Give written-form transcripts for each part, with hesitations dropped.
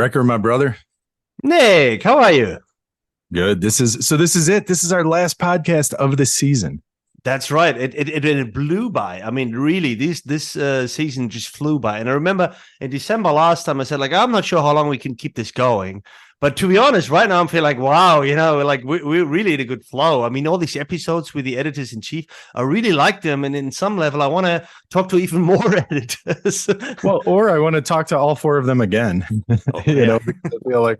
Wrecker, my brother. Nick, how are you? Good. This is it. This is our last podcast of the season. That's right. It blew by. I mean, really, this season just flew by. And I remember in December last time I said, like, I'm not sure how long we can keep this going. But to be honest, right now I'm feeling like, wow, like we're really in a good flow. I mean, all these episodes with the editors in chief, I really like them. And in some level, I want to talk to even more editors. Well, or I want to talk to all four of them again, because I feel like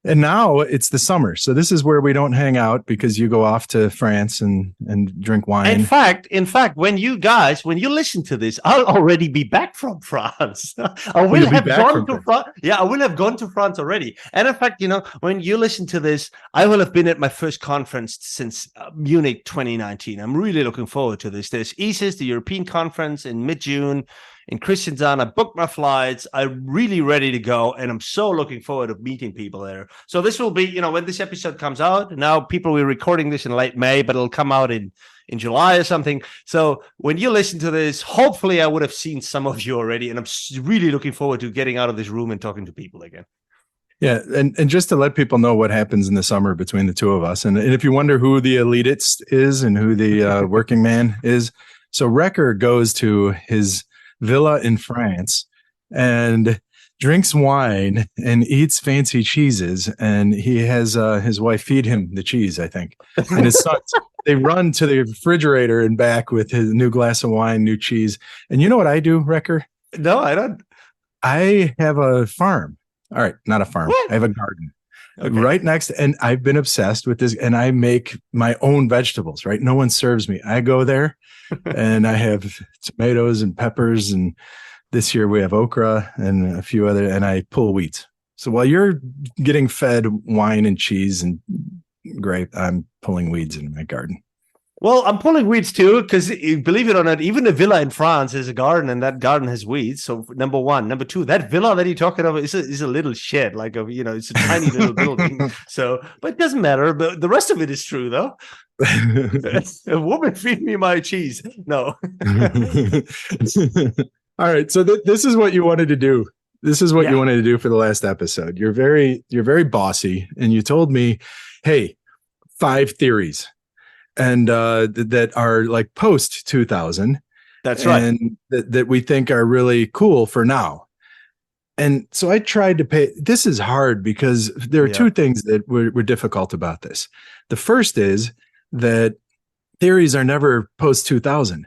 and now it's the summer. So this is where we don't hang out because you go off to France and drink wine. In fact, when you listen to this, I'll already be back from France. I will have gone to France. Yeah, I will have gone to France already. And in fact, when you listen to this, I will have been at my first conference since Munich 2019. I'm really looking forward to this. There's ESIS, the European conference in mid-June. In Kristiansand, I booked my flights. I'm really ready to go, and I'm so looking forward to meeting people there. So this will be, when this episode comes out. Now, people will be recording this in late May, but it'll come out in July or something. So when you listen to this, hopefully I would have seen some of you already, and I'm really looking forward to getting out of this room and talking to people again. Yeah, and just to let people know what happens in the summer between the two of us, and if you wonder who the elitist is and who the working man is, so Wrecker goes to his villa in France and drinks wine and eats fancy cheeses, and he has his wife feed him the cheese, I think, and his sons they run to the refrigerator and back with his new glass of wine, new cheese. And you know what I do, Wrecker? No, I don't. I have a farm. All right, not a farm. What? I have a garden. Okay. Right next, and I've been obsessed with this, and I make my own vegetables, right? No one serves me. I go there and I have tomatoes and peppers, and this year we have okra and a few other, and I pull weeds. So while you're getting fed wine and cheese and grape, I'm pulling weeds in my garden. Well, I'm pulling weeds too, because believe it or not, even a villa in France is a garden, and that garden has weeds. So number one, number two, that villa that you're talking about is a little shed, like it's a tiny little building. So, but it doesn't matter. But the rest of it is true, though. A woman feed me my cheese. No. All right. So this is what you wanted to do. This is what you wanted to do for the last episode. You're very bossy, and you told me, hey, 5 theories. And that are like post 2000. That's right. And that we think are really cool for now. And so I tried to this is hard because there are two things that were difficult about this. The first is that theories are never post 2000.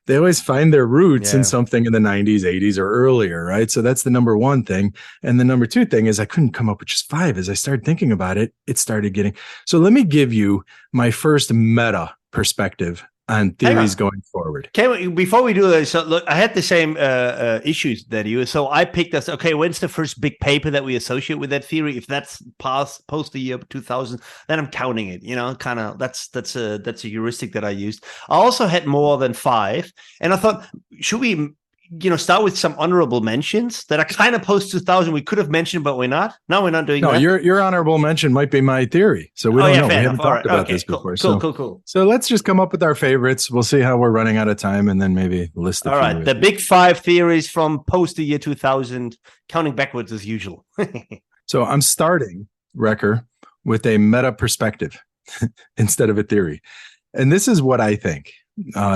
They always find their roots in something in the 90s, 80s, or earlier, right? So that's the number one thing. And the number two thing is I couldn't come up with just 5. As I started thinking about it, it started getting... So let me give you my first meta perspective on theories going forward. Okay, before we do this, so look, I had the same issues that you. So I picked us. Okay, when's the first big paper that we associate with that theory? If that's post the year 2000, then I'm counting it. Kind of that's a heuristic that I used. I also had more than 5, and I thought, should we start with some honorable mentions that are kind of post 2000 we could have mentioned, but we're not. No, we're not doing that. Your honorable mention might be my theory. So we don't know. We haven't talked about this before. Cool. So let's just come up with our favorites. We'll see how we're running out of time, and then maybe list. All right. The big 5 theories from post the year 2000, counting backwards as usual. So I'm starting, Wrecker, with a meta perspective instead of a theory. And this is what I think.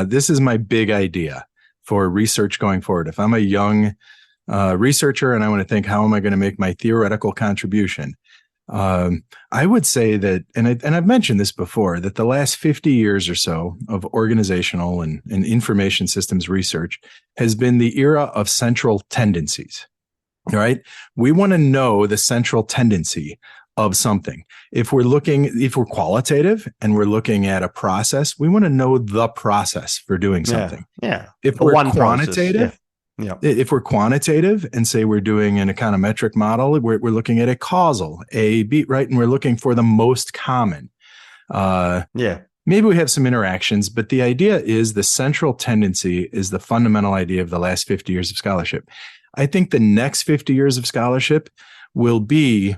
This is my big idea for research going forward. If I'm a young researcher and I want to think, how am I going to make my theoretical contribution? I would say that, and I've mentioned this before, that the last 50 years or so of organizational and information systems research has been the era of central tendencies, right? We want to know the central tendency of something. If we're qualitative and we're looking at a process, we want to know the process for doing something. Yeah. If we're quantitative, if we're quantitative and say we're doing an econometric model, we're looking at a causal, A, B, right? And we're looking for the most common. Maybe we have some interactions, but the idea is the central tendency is the fundamental idea of the last 50 years of scholarship. I think the next 50 years of scholarship will be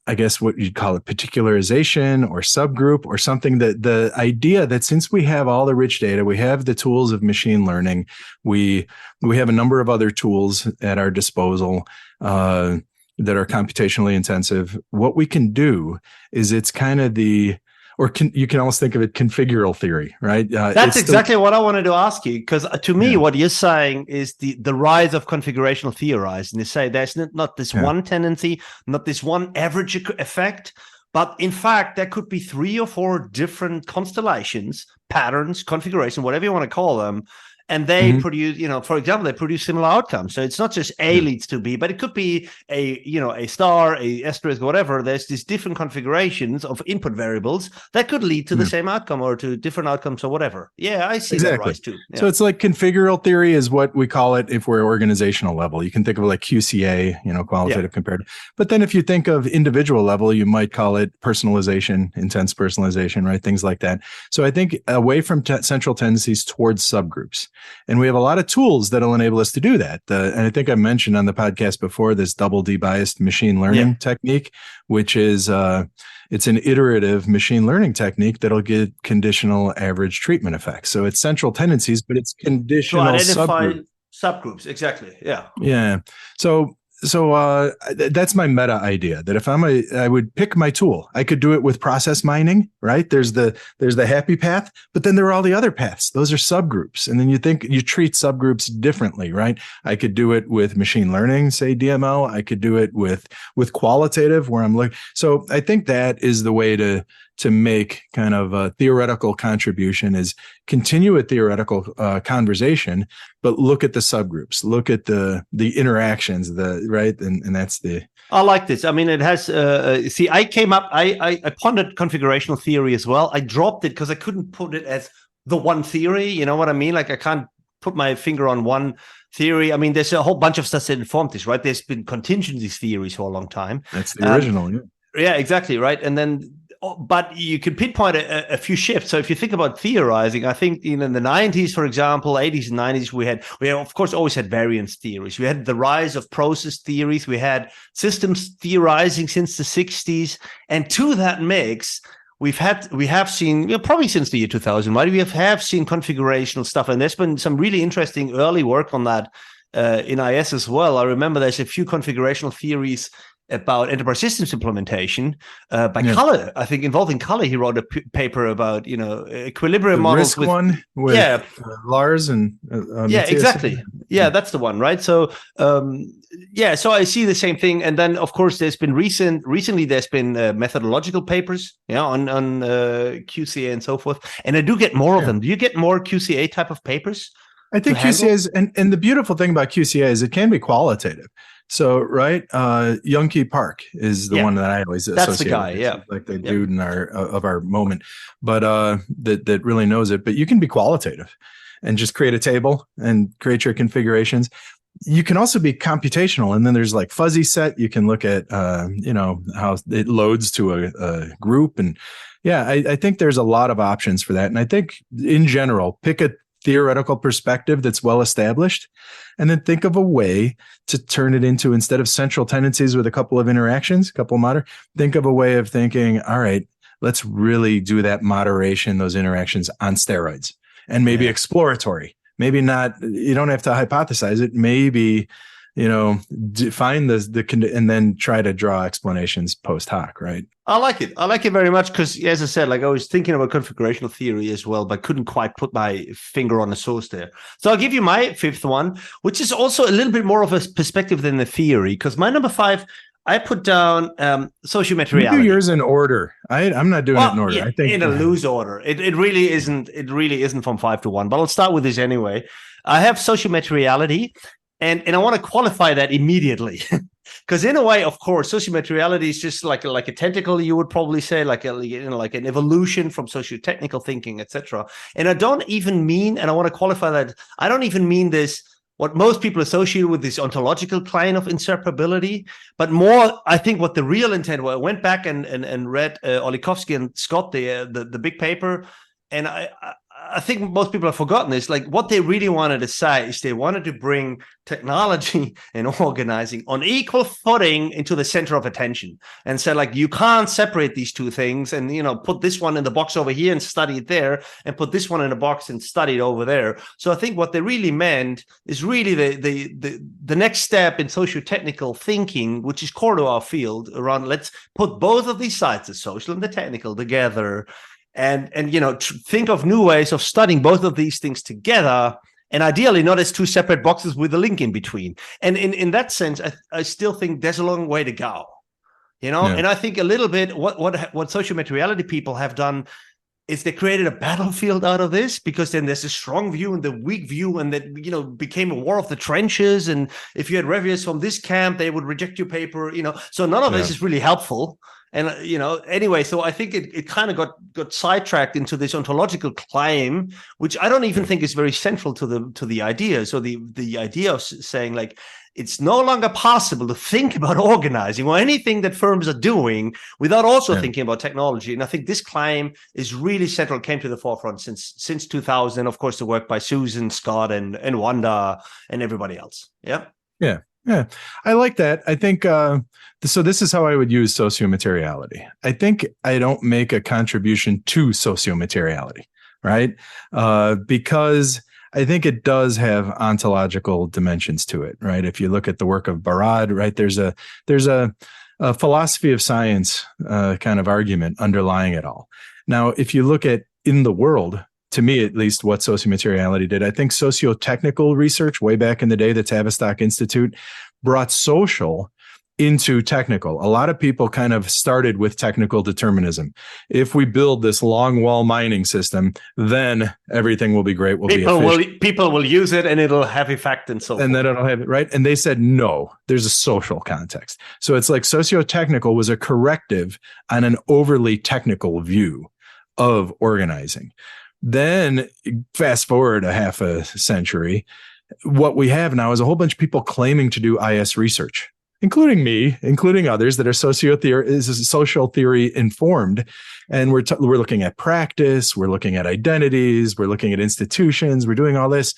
I guess what you'd call it particularization or subgroup or something, that the idea that since we have all the rich data, we have the tools of machine learning, we have a number of other tools at our disposal that are computationally intensive. What we can do is it's kind of you can almost think of it configural theory, right? That's exactly what I wanted to ask you, because to me, what you're saying is the rise of configurational theorizing. You say there's not this one tendency, not this one average effect, but in fact, there could be 3 or 4 different constellations, patterns, configuration, whatever you want to call them. And they produce, for example, they produce similar outcomes. So it's not just A leads to B, but it could be a star, a asterisk, whatever. There's these different configurations of input variables that could lead to the same outcome or to different outcomes or whatever. Yeah, I see that rise too. Yeah. So it's like configural theory is what we call it if we're organizational level. You can think of it like QCA, qualitative comparative. But then if you think of individual level, you might call it personalization, intense personalization, right? Things like that. So I think away from central tendencies towards subgroups. And we have a lot of tools that'll enable us to do that. And I think I mentioned on the podcast before this double debiased machine learning technique, which is it's an iterative machine learning technique that'll get conditional average treatment effects. So it's central tendencies, but it's conditional to identify subgroups. Exactly. Yeah. Yeah. So that's my meta idea, that if I would pick my tool. I could do it with process mining, right? There's the happy path, but then there are all the other paths. Those are subgroups. And then you treat subgroups differently, right? I could do it with machine learning, say DML. I could do it with qualitative, where I'm looking. So I think that is the way to make kind of a theoretical contribution, is continue a theoretical conversation, but look at the subgroups, look at the interactions, right? And that's the... I like this. I mean, it has, I pondered configurational theory as well. I dropped it because I couldn't put it as the one theory. You know what I mean? Like I can't put my finger on one theory. I mean, there's a whole bunch of stuff that informed this, right? There's been contingency theories for a long time. That's the original. Yeah, exactly. Right. And then, but you can pinpoint a few shifts. So if you think about theorizing, I think in the 90s, for example, 80s and 90s, we had of course always had variance theories. We had the rise of process theories. We had systems theorizing since the 60s, and to that mix, we have seen probably since the year 2000, right? We have seen configurational stuff, and there's been some really interesting early work on that in IS as well. I remember there's a few configurational theories about enterprise systems implementation by Kalle. I think involving Kalle, he wrote a paper about equilibrium models with Lars and Matthias. Exactly. Yeah, that's the one, right? So so I see the same thing. And then of course there's been recently there's been methodological papers on QCA and so forth, and I do get more of them. Do you get more QCA type of papers? I think QCA is, and the beautiful thing about QCA is it can be qualitative. So, right, Young-Key Park is the one that I always associate. That's the guy, with. Like the dude in our moment, but that really knows it. But you can be qualitative and just create a table and create your configurations. You can also be computational, and then there's like fuzzy set. You can look at how it loads to a group, and I think there's a lot of options for that. And I think in general, pick a theoretical perspective that's well established, and then think of a way to turn it into, instead of central tendencies with a couple of interactions, think of a way of thinking, all right, let's really do that moderation, those interactions on steroids, and maybe exploratory, maybe not, you don't have to hypothesize it, maybe define and then try to draw explanations post hoc, right? I like it very much, because as I said, like I was thinking about configurational theory as well, but couldn't quite put my finger on the source there. So I'll give you my fifth one, which is also a little bit more of a perspective than the theory, because my number 5, I put down sociomaterality. You do yours in order. I'm not doing it in order. Yeah, I think in a loose order. It really isn't. It really isn't from 5 to 1. But I'll start with this anyway. I have sociomaterality. And I want to qualify that immediately, because in a way, of course, sociomaterality is just like a tentacle, you would probably say, like an evolution from socio-technical thinking, etc. And I don't even mean, and I want to qualify that, I don't even mean this, what most people associate with this ontological claim of inseparability, but more, I think what the real intent was. I went back and read Olikovsky and Scott, the big paper, and I think most people have forgotten this. Like, what they really wanted to say is they wanted to bring technology and organizing on equal footing into the center of attention, and said, like, you can't separate these two things and, put this one in the box over here and study it there, and put this one in a box and study it over there. So I think what they really meant is really the next step in socio-technical thinking, which is core to our field, around let's put both of these sides, the social and the technical, together, and think of new ways of studying both of these things together, and ideally not as two separate boxes with a link in between. And in that sense, I still think there's a long way to go, and I think a little bit what sociomateriality people have done is they created a battlefield out of this, because then there's a strong view and the weak view, and that became a war of the trenches. And if you had reviewers from this camp, they would reject your paper, so none of this is really helpful. And anyway, so I think it kind of got sidetracked into this ontological claim, which I don't even think is very central to the idea. So the idea of saying, like, it's no longer possible to think about organizing or anything that firms are doing without also thinking about technology. And I think this claim is really central, came to the forefront since 2000. Of course, the work by Susan, Scott, and Wanda, and everybody else. Yeah. Yeah. Yeah, I like that. I think, so this is how I would use sociomateriality. I think I don't make a contribution to sociomateriality, right? Because I think it does have ontological dimensions to it, right? If you look at the work of Barad, right, there's a philosophy of science kind of argument underlying it all. Now, if you look at in the world, to me, at least, what sociomateriality did, I think socio-technical research way back in the day, the Tavistock Institute, brought social into technical. A lot of people kind of started with technical determinism. If we build this long wall mining system, then everything will be great. People will use it, and it'll have effect, and so forth. And then it'll have it, right? And they said, no, there's a social context. So it's like socio-technical was a corrective on an overly technical view of organizing. Then fast forward a half a century, what we have now is a whole bunch of people claiming to do IS research, including me, including others that are social theory informed. And we're looking at practice, we're looking at identities, we're looking at institutions, we're doing all this.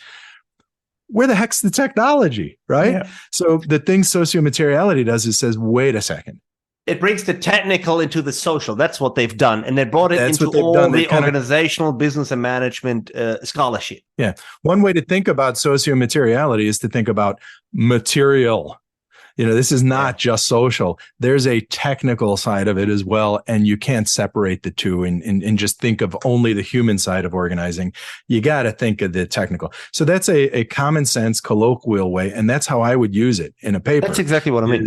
Where the heck's the technology, right? Yeah. So the thing sociomateriality does is says, wait a second. It brings the technical into the social. That's what they've done. And they brought it into all the organizational, business, and management scholarship. Yeah. One way to think about sociomateriality is to think about material. This is not just social. There's a technical side of it as well. And you can't separate the two and just think of only the human side of organizing. You got to think of the technical. So that's a common sense, colloquial way. And that's how I would use it in a paper. That's exactly what I mean.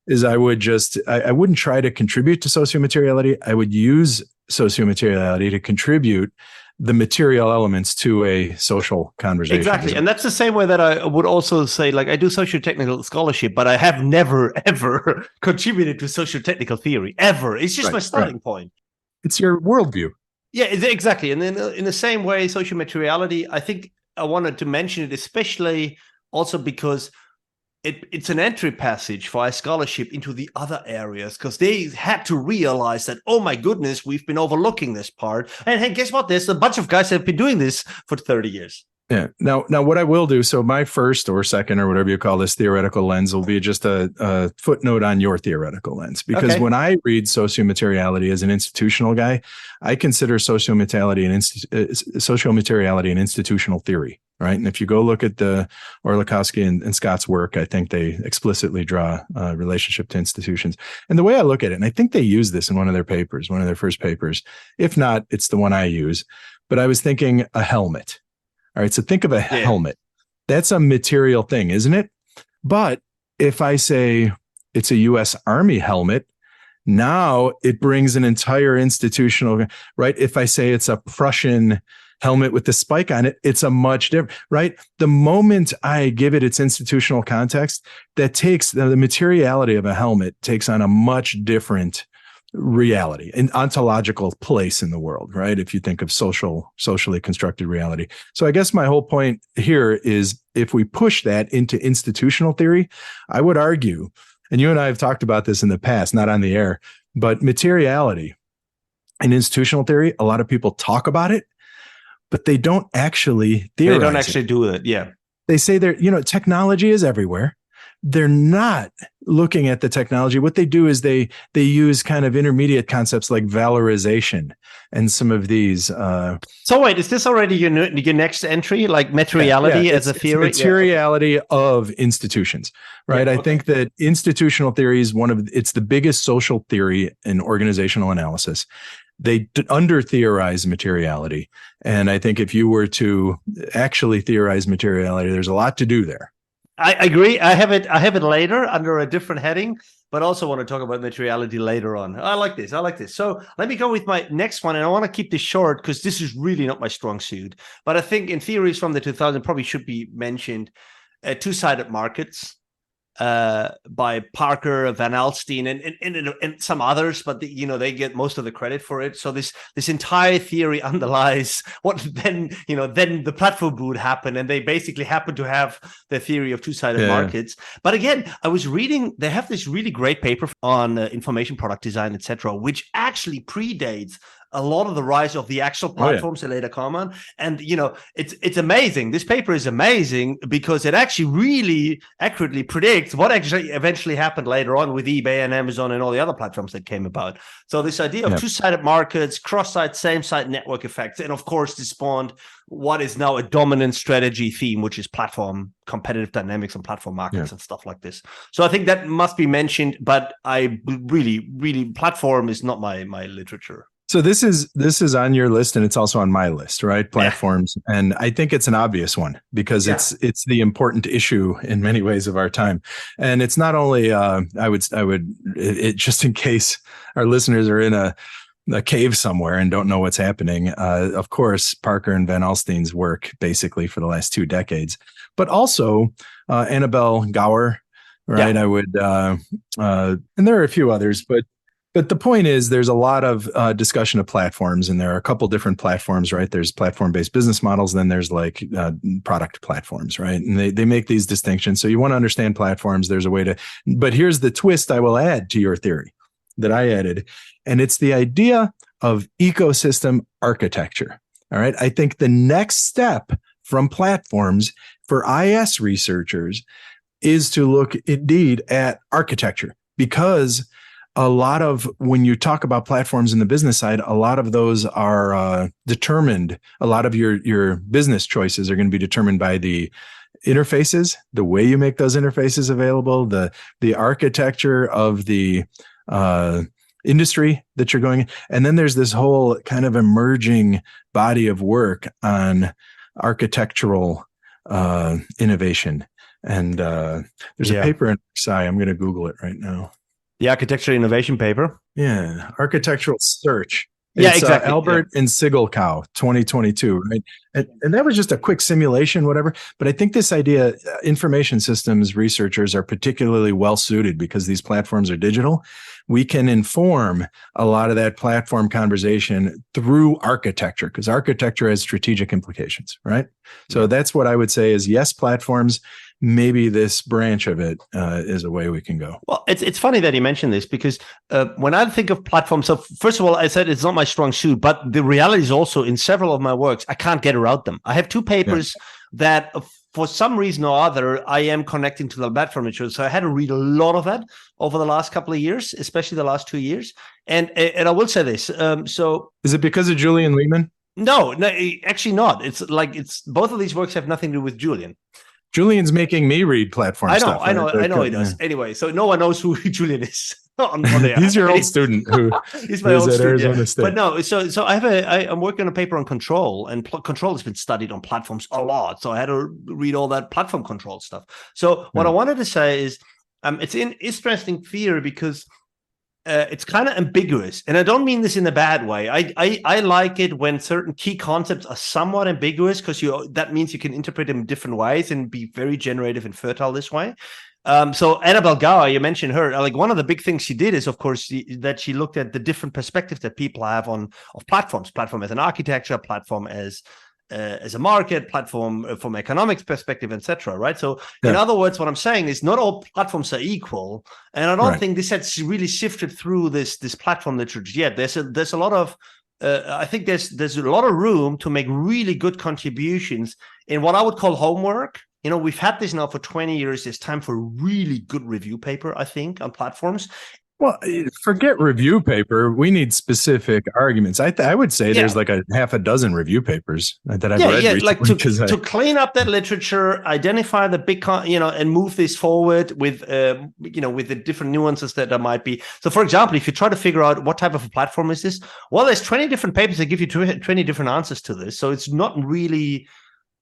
Is I would just, I wouldn't try to contribute to sociomateriality. I would use sociomateriality to contribute the material elements to a social conversation. Exactly. And that's the same way that I would also say, like, I do socio-technical scholarship, but I have never, ever contributed to socio-technical theory, ever. It's just my starting point. It's your worldview. Yeah, exactly. And then in the same way, sociomateriality, I think I wanted to mention it, especially also because it's an entry passage for our scholarship into the other areas, because they had to realize that, oh my goodness, we've been overlooking this part. And hey, guess what? There's a bunch of guys that have been doing this for 30 years. Yeah. Now what I will do, so my first or second or whatever you call this theoretical lens will be just a footnote on your theoretical lens. Because when I read sociomateriality as an institutional guy, I consider sociomateriality an institutional theory, right? And if you go look at the Orlikowski and Scott's work, I think they explicitly draw a relationship to institutions. And the way I look at it, and I think they use this in one of their papers, one of their first papers. If not, it's the one I use. But I was thinking a helmet. All right, so think of a helmet. That's a material thing, isn't it? But if I say it's a U.S. Army helmet, now it brings an entire institutional, right? If I say it's a Prussian helmet with the spike on it, it's a much different, right? The moment I give it its institutional context, that takes the materiality of a helmet takes on a much different reality, an ontological place in the world, right? If you think of socially constructed reality. So I guess my whole point here is if we push that into institutional theory, I would argue, and you and I have talked about this in the past, not on the air, but materiality in institutional theory, a lot of people talk about it, but they don't actually theorize. They don't actually do it. Yeah. They say technology is everywhere. They're not looking at the technology. What they do is they use kind of intermediate concepts like valorization and some of these. So wait, is this already your next entry, like materiality as a theory? It's materiality of institutions, right? I think that institutional theory is it's the biggest social theory in organizational analysis. They under theorize materiality. And I think if you were to actually theorize materiality, there's a lot to do there. I agree. I have it later under a different heading, but also want to talk about materiality later on. I like this. So let me go with my next one. And I want to keep this short because this is really not my strong suit. But I think in theories from the 2000s probably should be mentioned two-sided markets by Parker, Van Alstyne, and some others, but they get most of the credit for it. So this entire theory underlies what then the platform boom would happen, and they basically happen to have the theory of two-sided markets. But again, I was reading, they have this really great paper on information product design, etc., which actually predates a lot of the rise of the actual platforms that later come on. And, it's amazing. This paper is amazing because it actually really accurately predicts what actually eventually happened later on with eBay and Amazon and all the other platforms that came about. So this idea of two-sided markets, cross-site, same-site network effects, and of course, this spawned what is now a dominant strategy theme, which is platform competitive dynamics and platform markets and stuff like this. So I think that must be mentioned, but I really, platform is not my literature. So this is on your list, and it's also on my list, right? Platforms. Yeah. And I think it's an obvious one because it's the important issue in many ways of our time. And it's not only, I would just in case our listeners are in a cave somewhere and don't know what's happening. Of course, Parker and Van Alstyne's work basically for the last 2 decades, but also Annabelle Gower, right? Yeah. I would, and there are a few others, but the point is there's a lot of discussion of platforms, and there are a couple different platforms, right? There's platform-based business models, then there's like product platforms, right? And they make these distinctions. So you want to understand platforms, there's a way to, but here's the twist I will add to your theory that I added, and it's the idea of ecosystem architecture, all right? I think the next step from platforms for IS researchers is to look indeed at architecture, because a lot of, when you talk about platforms in the business side, a lot of those are determined. A lot of your business choices are going to be determined by the interfaces, the way you make those interfaces available, the architecture of the industry that you're going in. And then there's this whole kind of emerging body of work on architectural innovation. And there's a paper in Versailles. I'm going to Google it right now. The architecture innovation paper. Yeah. Architectural search. It's, exactly. Albert and Sigelkow, 2022, right? And that was just a quick simulation, whatever. But I think this idea, information systems researchers are particularly well suited because these platforms are digital. We can inform a lot of that platform conversation through architecture, because architecture has strategic implications, right? So that's what I would say is yes, platforms. Maybe this branch of it is a way we can go. Well, it's funny that you mentioned this because when I think of platforms, so first of all, I said it's not my strong suit, but the reality is also in several of my works, I can't get around them. I have 2 papers that for some reason or other, I am connecting to the platform literature. So I had to read a lot of that over the last couple of years, especially the last 2 years. And I will say this. So is it because of Julian Lehman? No, actually not. It's both of these works have nothing to do with Julian. Julian's making me read platform stuff. I know he does. Anyway, so no one knows who Julian is. He's your old student who he's my old student. Arizona State. But no, so I'm working on a paper on control, and control has been studied on platforms a lot. So I had to read all that platform control stuff. So what I wanted to say is, it's an interesting theory because it's kind of ambiguous, and I don't mean this in a bad way. I like it when certain key concepts are somewhat ambiguous because that means you can interpret them in different ways and be very generative and fertile this way. So Annabelle Gower, you mentioned her. Like one of the big things she did is, of course, that she looked at the different perspectives that people have of platforms as an architecture, platform as a market, platform from economics perspective, etc. Right. So in other words, what I'm saying is not all platforms are equal, and I don't think this has really shifted through this platform literature yet. There's a lot of I think there's a lot of room to make really good contributions in what I would call homework. We've had this now for 20 years. It's time for a really good review paper, I think, on platforms. Well, forget review paper. We need specific arguments. I would say there's like a half a dozen review papers that I've read recently. Like to clean up that literature, identify the big, and move this forward with, with the different nuances that there might be. So, for example, if you try to figure out what type of a platform is this, well, there's 20 different papers that give you 20 different answers to this. So it's not really...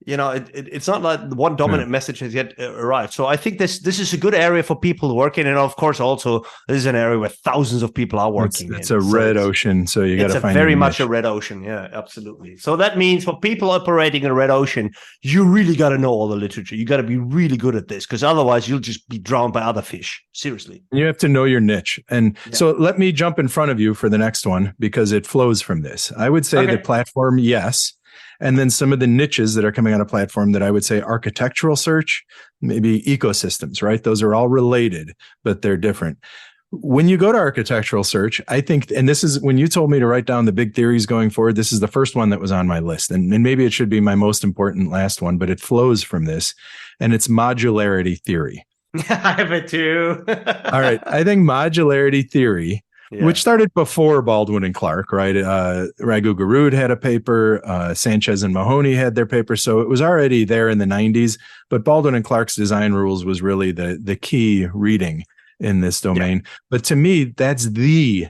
it's not like one dominant message has yet arrived. So I think this is a good area for people working, and of course, also this is an area where thousands of people are working. It's a red ocean, so you got to find. It's very much a red ocean, yeah, absolutely. So that means for people operating in a red ocean, you really got to know all the literature. You got to be really good at this, because otherwise you'll just be drowned by other fish. Seriously, you have to know your niche. And so let me jump in front of you for the next one, because it flows from this. I would say the platform, yes. And then some of the niches that are coming out of platform that I would say architectural search, maybe ecosystems, right? Those are all related, but they're different. When you go to architectural search, I think, and this is when you told me to write down the big theories going forward, this is the first one that was on my list. And maybe it should be my most important last one, but it flows from this, and it's modularity theory. I have it too. All right. I think modularity theory, which started before Baldwin and Clark, right? Raghu Garud had a paper. Sanchez and Mahoney had their paper. So it was already there in the 90s. But Baldwin and Clark's design rules was really the key reading in this domain. Yeah. But to me, that's the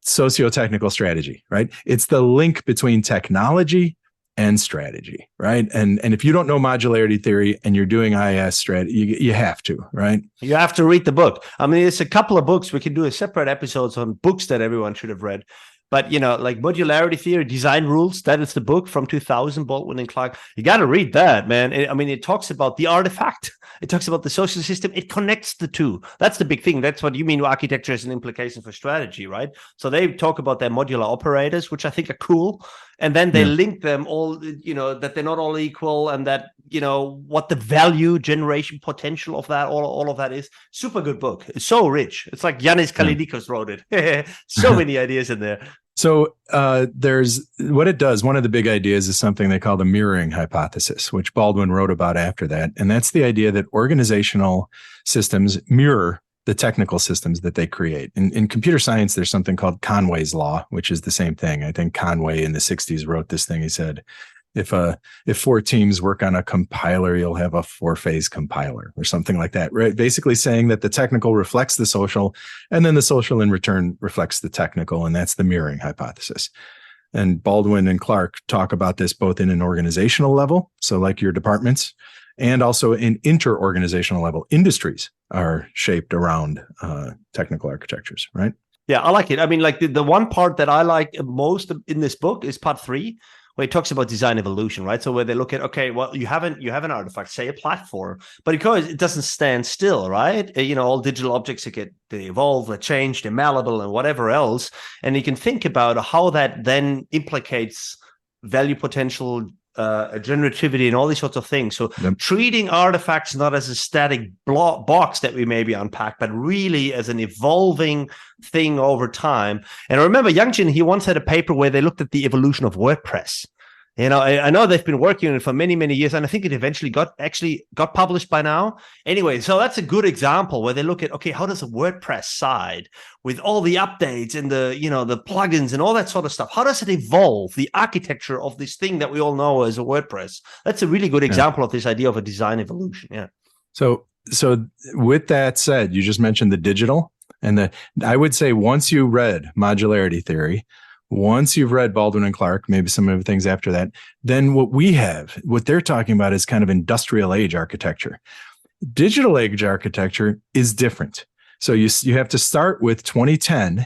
socio-technical strategy, right? It's the link between technology and strategy, right? And if you don't know modularity theory and you're doing IS strategy, you have to, right? You have to read the book. I mean, it's a couple of books. We can do a separate episodes on books that everyone should have read. But, like modularity theory, design rules, that is the book from 2000, Baldwin and Clark. You got to read that, man. It talks about the artifact. It talks about the social system. It connects the two. That's the big thing. That's what you mean architecture is an implication for strategy, right? So they talk about their modular operators, which I think are cool. And then they link them all, that they're not all equal, and that, what the value generation potential of that, all of that is. Super good book. It's so rich. It's like Yanis Kalidikos wrote it. So many ideas in there. So there's what it does. One of the big ideas is something they call the mirroring hypothesis, which Baldwin wrote about after that. And that's the idea that organizational systems mirror the technical systems that they create. In computer science, there's something called Conway's law, which is the same thing. I think Conway in the 60s wrote this thing. He said, if 4 teams work on a compiler, you'll have a 4-phase compiler or something like that, right? Basically saying that the technical reflects the social, and then the social in return reflects the technical, and that's the mirroring hypothesis. And Baldwin and Clark talk about this both in an organizational level, so like your departments, and also in inter-organizational level. Industries are shaped around technical architectures, right? Yeah, I like it. I mean, like the one part that I like most in this book is part 3, where it talks about design evolution, right? So where they look at, okay, well, you have an artifact, say a platform, but because it doesn't stand still, right? All digital objects they evolve, they change, they're malleable and whatever else. And you can think about how that then implicates value potential, generativity, and all these sorts of things. So treating artifacts not as a static box that we maybe unpack, but really as an evolving thing over time. And I remember Youngjin, he once had a paper where they looked at the evolution of WordPress. I know they've been working on it for many, many years, and I think it eventually got published by now. Anyway, so that's a good example where they look at, okay, how does a WordPress side with all the updates and the plugins and all that sort of stuff, how does it evolve the architecture of this thing that we all know as a WordPress? That's a really good example of this idea of a design evolution. Yeah. So with that said, you just mentioned the digital, and I would say once you read modularity theory, once you've read Baldwin and Clark, maybe some of the things after that, then what they're talking about is kind of industrial age architecture. Digital age architecture is different. So you have to start with 2010.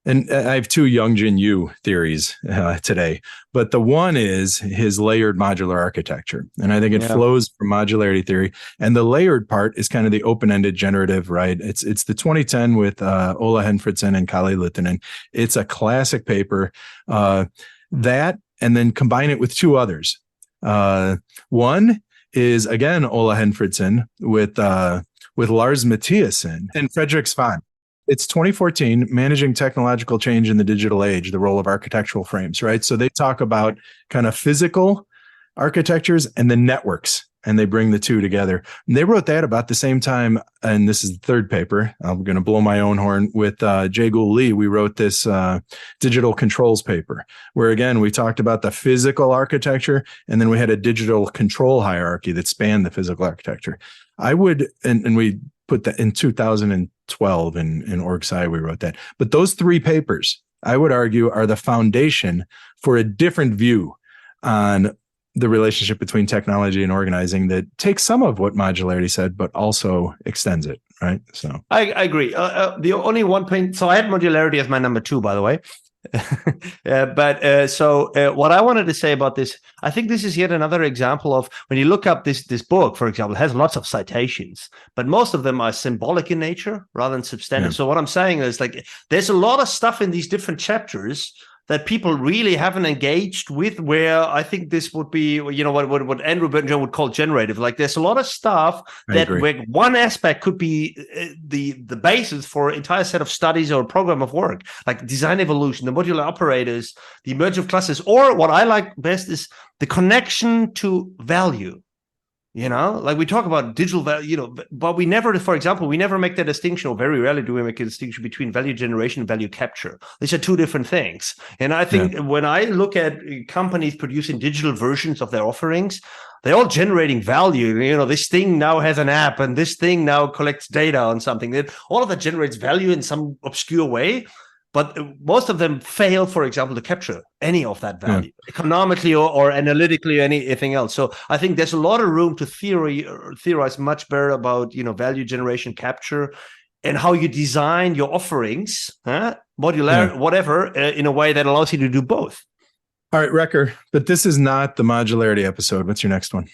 And I have 2 Youngjin Yu theories today, but the one is his layered modular architecture. And I think it flows from modularity theory. And the layered part is kind of the open-ended generative, right? It's the 2010 with Ola Henfredson and Kalle Littinen. It's a classic paper. That, and then combine it with 2 others. One is, again, Ola Henfredson with Lars Mathiasen and Fredrik Svahn. it's 2014, Managing Technological Change in the Digital Age, the Role of Architectural Frames, right? So they talk about kind of physical architectures and the networks, and they bring the two together. And they wrote that about the same time, and this is the third paper. I'm going to blow my own horn. With Jay Gould Lee, we wrote this digital controls paper, where again, we talked about the physical architecture, and then we had a digital control hierarchy that spanned the physical architecture. I would, and we put that in 2012 in OrgSci, we wrote that. But those three papers, I would argue, are the foundation for a different view on the relationship between technology and organizing that takes some of what modularity said, but also extends it, right? So I agree. The only one point, so I had modularity as my number 2, by the way. So what I wanted to say about this, I think this is yet another example of when you look up this book, for example, it has lots of citations, but most of them are symbolic in nature rather than substantive. Yeah. So what I'm saying is, like, there's a lot of stuff in these different chapters that people really haven't engaged with, where I think this would be, you know, what Andrew Burton would call generative. Like, there's a lot of stuff that where one aspect could be the basis for an entire set of studies or a program of work, like design evolution, the modular operators, the emergence of classes, or what I like best is the connection to value. You know, like we talk about digital value, you know, but we never, for example, we never make the distinction, or very rarely do we make a distinction between value generation and value capture. These are two different things. And I think when I look at companies producing digital versions of their offerings, they're all generating value. You know, this thing now has an app, and this thing now collects data on something. All of that generates value in some obscure way. But most of them fail, for example, to capture any of that value economically or analytically or anything else. So I think there's a lot of room to theorize much better about, you know, value generation, capture, and how you design your offerings, modular, whatever, in a way that allows you to do both. All right, Wrecker, but this is not the modularity episode. What's your next one?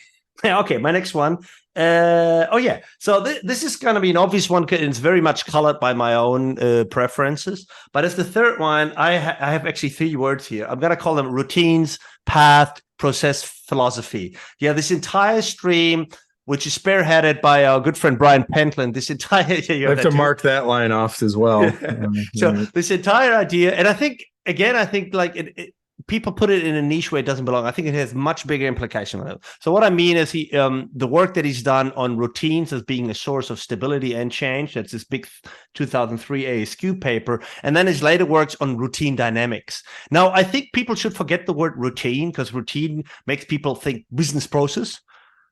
Yeah, okay, my next one. So this is going to be an obvious one. It's very much colored by my own preferences. But as the third one, I have actually 3 words here. I'm going to call them routines, path, process, philosophy. Yeah, this entire stream, which is spearheaded by our good friend Brian Pentland. This entire I have to mark that line off as well. So this entire idea, and I think like people put it in a niche where it doesn't belong. I think it has much bigger implication. So what I mean is the work that he's done on routines as being a source of stability and change. That's this big 2003 ASQ paper. And then his later works on routine dynamics. Now, I think people should forget the word routine, because routine makes people think business process.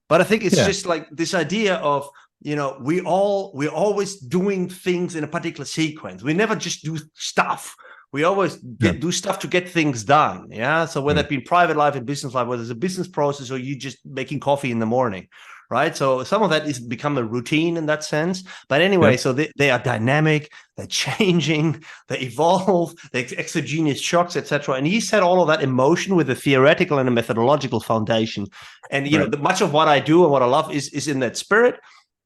But I think it's just like this idea of, you know, we're always doing things in a particular sequence. We never just do stuff. We always do stuff to get things done. Yeah. So whether it be in private life and business life, whether it's a business process or you just making coffee in the morning, right? So some of that is become a routine in that sense. But anyway, so they are dynamic, they're changing, they evolve, they exogenous shocks, etc. And he said all of that in motion with a theoretical and a methodological foundation. And you know, much of what I do and what I love is in that spirit.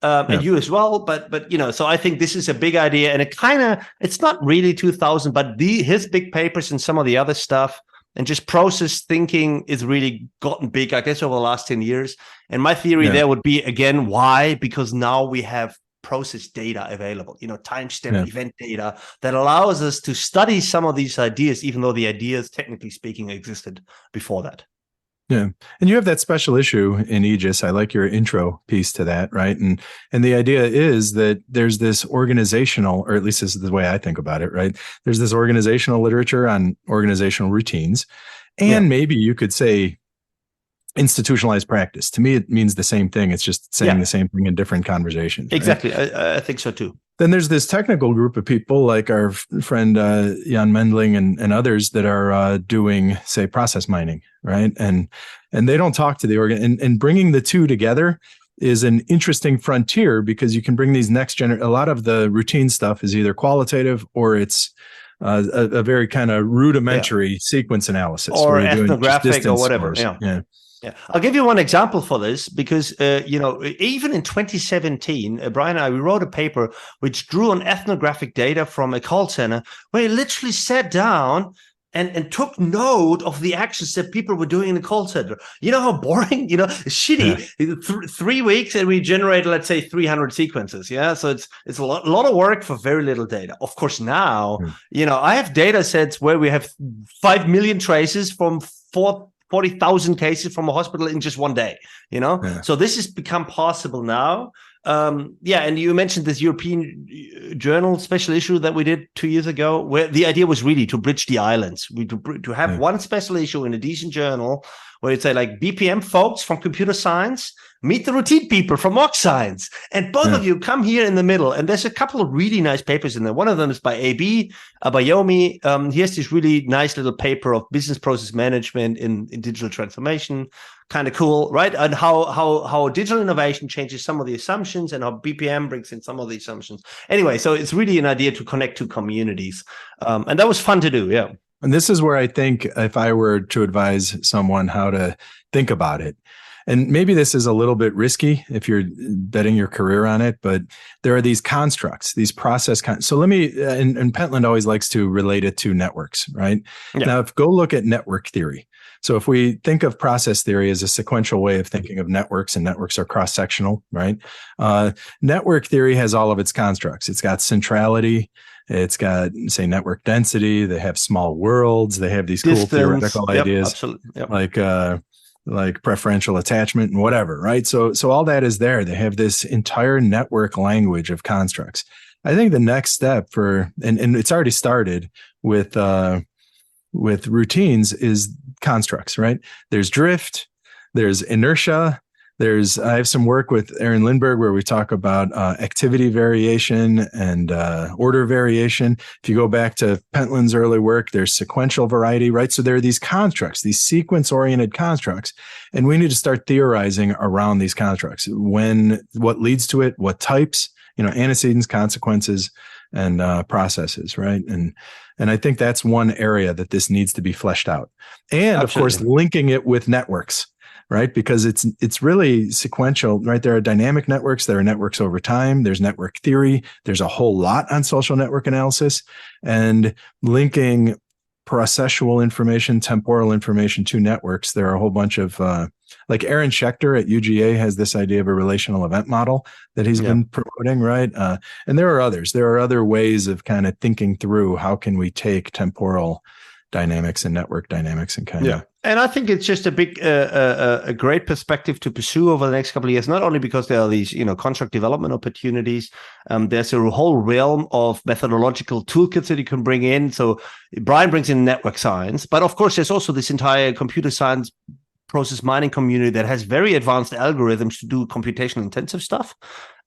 And you as well, but you know, so I think this is a big idea, and it's not really 2000, but his big papers and some of the other stuff and just process thinking is really gotten big, I guess, over the last 10 years. And my theory there would be, again, why? Because now we have process data available, you know, timestamp event data that allows us to study some of these ideas, even though the ideas, technically speaking, existed before that. Yeah. And you have that special issue in Aegis. I like your intro piece to that, right? And the idea is that there's this organizational, or at least this is the way I think about it, right? There's this organizational literature on organizational routines. And maybe you could say institutionalized practice. To me, it means the same thing. It's just saying the same thing in different conversations. Exactly. Right? I think so too. Then there's this technical group of people like our friend Jan Mendling and others that are doing, say, process mining, right? And they don't talk to the organ. And bringing the two together is an interesting frontier, because you can bring these a lot of the routine stuff is either qualitative or it's a very kind of rudimentary sequence analysis, or ethnographic or whatever. Scores. Yeah. I'll give you one example for this, because, you know, even in 2017, Brian and I, we wrote a paper which drew on ethnographic data from a call center where he literally sat down and took note of the actions that people were doing in the call center. You know how boring, shitty. Yeah. 3 weeks and we generated, let's say, 300 sequences. Yeah, so it's a lot of work for very little data. Of course, now I have data sets where we have 5 million traces from 40,000 cases from a hospital in just one day. So this has become possible now. And you mentioned this European journal special issue that we did 2 years ago, where the idea was really to bridge the islands, to have one special issue in a decent journal where you'd say, like, BPM folks from computer science meet the routine people from Mock Science, and both of you come here in the middle. And there's a couple of really nice papers in there. One of them is by AB Abayomi. He has this really nice little paper of business process management in digital transformation. Kind of cool, right? And how digital innovation changes some of the assumptions, and how BPM brings in some of the assumptions. Anyway, so it's really an idea to connect to communities. And that was fun to do, yeah. And this is where I think if I were to advise someone how to think about it, and maybe this is a little bit risky if you're betting your career on it, but there are these constructs, these process. So let me, and Pentland always likes to relate it to networks, right? Yeah. Now, go look at network theory. So if we think of process theory as a sequential way of thinking of networks, and networks are cross-sectional, right? Network theory has all of its constructs. It's got centrality. It's got, say, network density. They have small worlds. They have these cool theoretical ideas, absolutely. Like preferential attachment and whatever, right? So all that is there. They have this entire network language of constructs. I think the next step and it's already started with routines is constructs, right? There's drift, there's inertia, I have some work with Aaron Lindbergh where we talk about activity variation and order variation. If you go back to Pentland's early work, there's sequential variety, right? So there are these constructs, these sequence-oriented constructs, and we need to start theorizing around these constructs. What leads to it, what types, antecedents, consequences, and processes, right? And I think that's one area that this needs to be fleshed out. And Absolutely. Of course, linking it with networks, right? Because it's really sequential, right? There are dynamic networks, there are networks over time, there's network theory, there's a whole lot on social network analysis, and linking processual information, temporal information to networks. There are a whole bunch of, like Aaron Schechter at UGA has this idea of a relational event model that he's been promoting, right? And there are others. There are other ways of kind of thinking through how can we take temporal dynamics and network dynamics and kind of. And I think it's just a great perspective to pursue over the next couple of years, not only because there are these, construct development opportunities. There's a whole realm of methodological toolkits that you can bring in. So Brian brings in network science, but of course, there's also this entire computer science process mining community that has very advanced algorithms to do computational intensive stuff.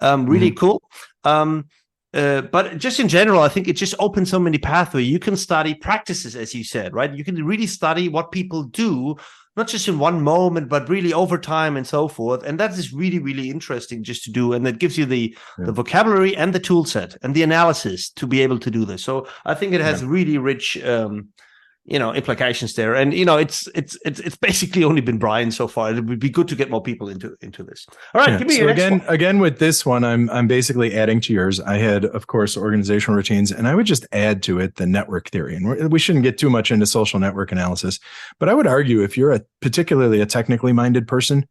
Really cool. But just in general, I think it just opens so many pathways. You can study practices, as you said, right? You can really study what people do, not just in one moment, but really over time and so forth. And that is really, really interesting just to do. And that gives you the vocabulary and the tool set and the analysis to be able to do this. So I think it has really rich implications there. And it's basically only been Brian so far. It would be good to get more people into this. All right, give me your next one. Again with this one, I'm basically adding to yours. I had, of course, organizational routines, and I would just add to it the network theory. And we shouldn't get too much into social network analysis, but I would argue if you're particularly a technically minded person,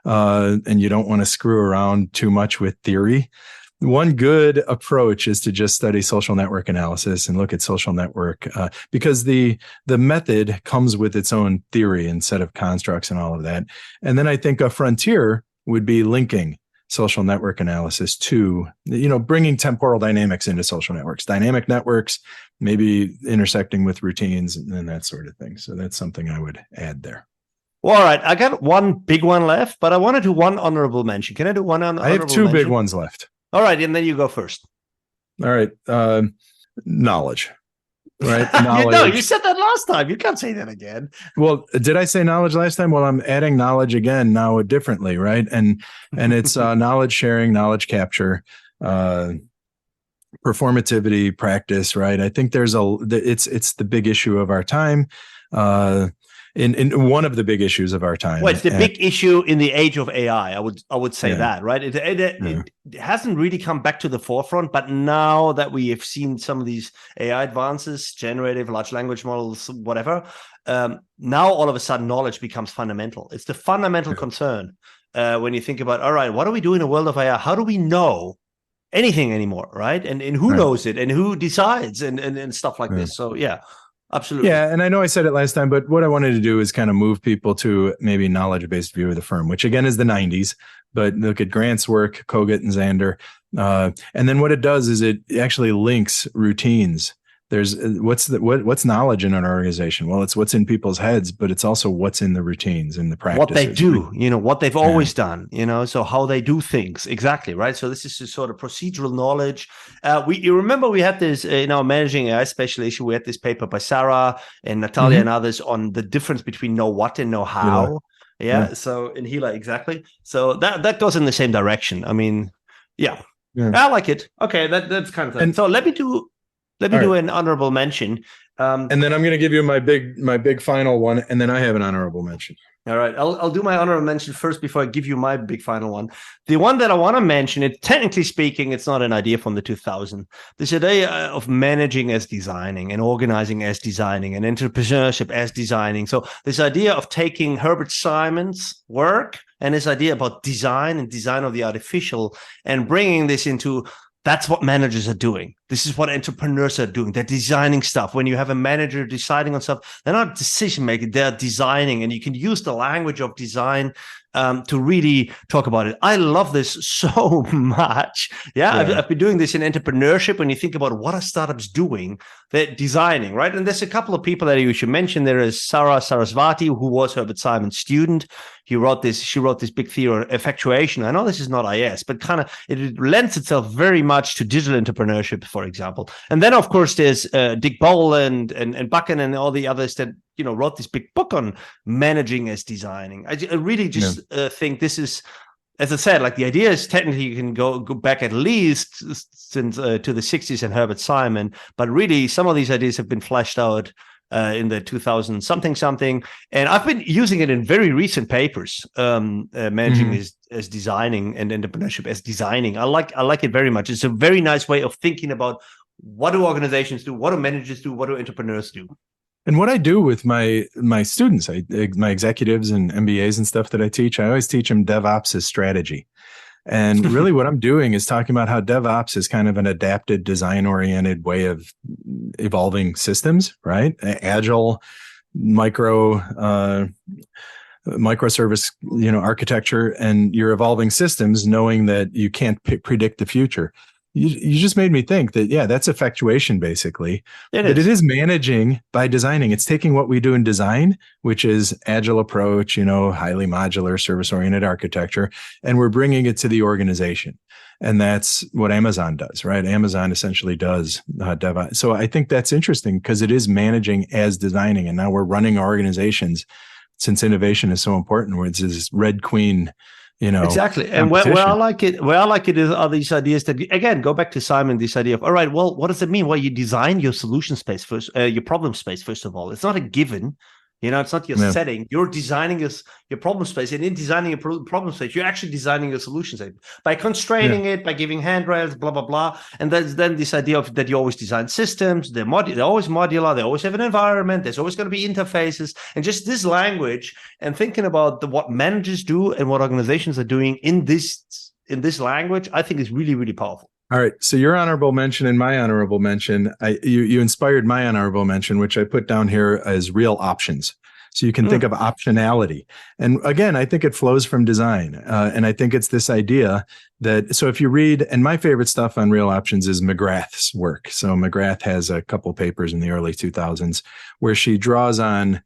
and you don't want to screw around too much with theory, one good approach is to just study social network analysis and look at social network, because the method comes with its own theory and set of constructs and all of that. And then I think a frontier would be linking social network analysis to, bringing temporal dynamics into social networks, dynamic networks, maybe intersecting with routines and that sort of thing. So that's something I would add there. Well, all right. I got one big one left, but I want to do one honorable mention. Can I do one honorable mention? I have two big ones left. All right, and then you go first. All right, knowledge. Right, knowledge. You said that last time. You can't say that again. Well, did I say knowledge last time? Well, I'm adding knowledge again now differently, right? And it's knowledge sharing, knowledge capture, performativity, practice, right? I think it's the big issue of our time. in one of the big issues of our time. Well, it's the big issue in the age of AI. I would say that, right? It hasn't really come back to the forefront, but now that we have seen some of these AI advances, generative large language models, whatever, now all of a sudden knowledge becomes fundamental. It's the fundamental concern when you think about, all right, what do we do in a world of AI? How do we know anything anymore, right? And who knows it, and who decides, and stuff like this. So yeah. Absolutely. Yeah. And I know I said it last time, but what I wanted to do is kind of move people to maybe knowledge-based view of the firm, which again is the 90s. But look at Grant's work, Kogut and Zander. And then what it does is it actually links routines. There's what's knowledge in an organization? Well, it's what's in people's heads, but it's also what's in the routines and the practices. What they do, what they've always done, so how they do things. Exactly, right? So this is just sort of procedural knowledge. You remember we had this in our Managing AI Special issue, we had this paper by Sarah and Natalia and others on the difference between know what and know how. Yeah. So in Hila, exactly. So that goes in the same direction. I mean, yeah. I like it. Okay, that's kind of thing. So let me do an honorable mention. And then I'm going to give you my big final one, and then I have an honorable mention. All right, I'll do my honorable mention first before I give you my big final one. The one that I want to mention, technically speaking, it's not an idea from the 2000s. This idea of managing as designing and organizing as designing and entrepreneurship as designing. So this idea of taking Herbert Simon's work and this idea about design and design of the artificial and bringing this into that's what managers are doing. This is what entrepreneurs are doing. They're designing stuff. When you have a manager deciding on stuff, they're not decision making, they're designing. And you can use the language of design to really talk about it. I love this so much. I've been doing this in entrepreneurship. When you think about what are startups doing, they're designing, right? And there's a couple of people that you should mention. There is Sarah Sarasvati, who was Herbert Simon's student. She wrote this big theory on effectuation. I know this is not IS, but kind of it lends itself very much to digital entrepreneurship, for example. And then, of course, there's Dick Bowl and Buchan and all the others that wrote this big book on managing as designing. I really just think this is, as I said, like the idea is technically you can go back at least since to the 60s and Herbert Simon, but really some of these ideas have been fleshed out in the 2000 something, and I've been using it in very recent papers. Managing as designing and entrepreneurship as designing. I like it very much. It's a very nice way of thinking about what do organizations do, what do managers do, what do entrepreneurs do. And what I do with my students, my executives and MBAs and stuff that I teach, I always teach them DevOps as strategy. And really what I'm doing is talking about how DevOps is kind of an adapted, design-oriented way of evolving systems, right? Agile, microservice, architecture, and you're evolving systems knowing that you can't predict the future. You just made me think that, that's effectuation, basically. It is managing by designing. It's taking what we do in design, which is agile approach, highly modular, service-oriented architecture, and we're bringing it to the organization. And that's what Amazon does, right? Amazon essentially does DevOps. So I think that's interesting because it is managing as designing. And now we're running our organizations, since innovation is so important, where it's this Red Queen, exactly. And where I like it are these ideas that, again, go back to Simon, this idea of, all right, well, what does it mean? Well, you design your solution space first, your problem space, first of all. It's not a given. It's not your setting. You're designing your problem space. And in designing your problem space, you're actually designing your solution space by constraining it, by giving handrails, blah, blah, blah. And then this idea of that you always design systems. They're always modular. They always have an environment. There's always going to be interfaces. And just this language and thinking about what managers do and what organizations are doing in this language, I think is really, really powerful. All right. So your honorable mention and my honorable mention, you inspired my honorable mention, which I put down here as real options. So you can think of optionality. And again, I think it flows from design. And I think it's this idea that, so if you read, and my favorite stuff on real options is McGrath's work. So McGrath has a couple papers in the early 2000s where she draws on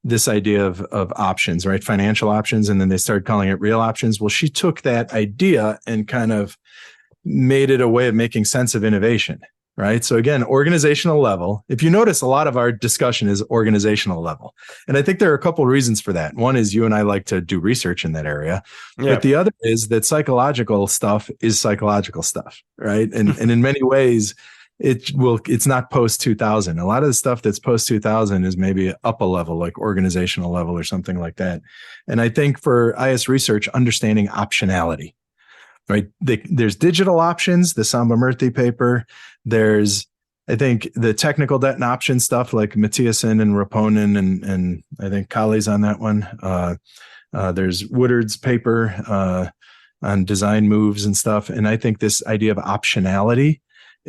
this idea of options, right? Financial options. And then they started calling it real options. Well, she took that idea and kind of made it a way of making sense of innovation, right? So again, organizational level. If you notice, a lot of our discussion is organizational level. And I think there are a couple of reasons for that. One is you and I like to do research in that area. Yeah. But the other is that psychological stuff is psychological stuff, right? And in many ways, it's not post 2000. A lot of the stuff that's post 2000 is maybe up a level, like organizational level or something like that. And I think for IS research, understanding optionality, right? There's digital options, the Sambamurthy paper. There's, I think, the technical debt and option stuff like Mathiasen and Raponen and I think Colley's on that one. There's Woodard's paper on design moves and stuff. And I think this idea of optionality